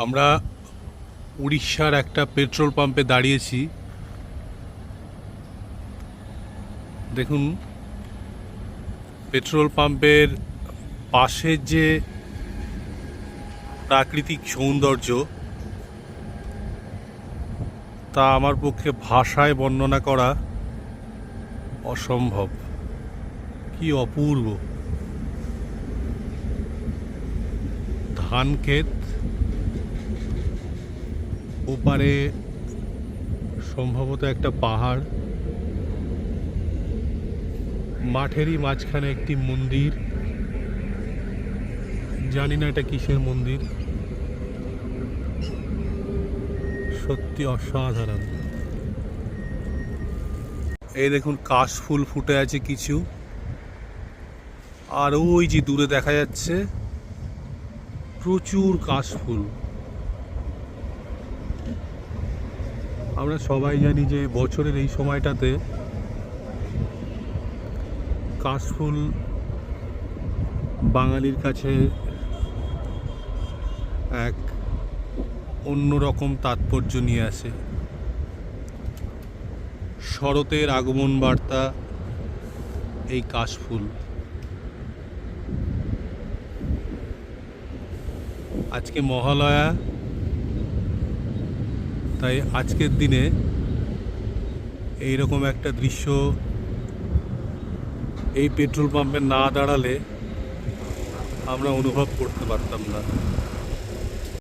আমরা উড়িষ্যার একটা পেট্রোল পাম্পে দাঁড়িয়েছি। দেখুন, পেট্রোল পাম্পের পাশের যে প্রাকৃতিক সৌন্দর্য তা আমার পক্ষে ভাষায় বর্ণনা করা অসম্ভব। কি অপূর্ব! ধান ক্ষেত, ওপারে সম্ভবত একটা পাহাড়, মাঠেরই মাঝখানে একটি মন্দির। জানি না এটা কিসের মন্দির, সত্যি অসাধারণ। এই দেখুন, কাশফুল ফুটে আছে কিছু, আর ওই যে দূরে দেখা যাচ্ছে প্রচুর কাশফুল। আমরা সবাই জানি যে বছরের এই সময়টাতে কাশফুল বাঙালির কাছে এক অন্যরকম তাৎপর্য নিয়ে আসে। শরতের আগমন বার্তা এই কাশফুল। আজকে মহালয়া, তাই আজকের দিনে এইরকম একটা দৃশ্য এই পেট্রোল পাম্পে না দাঁড়ালে আমরা অনুভব করতে পারতাম না।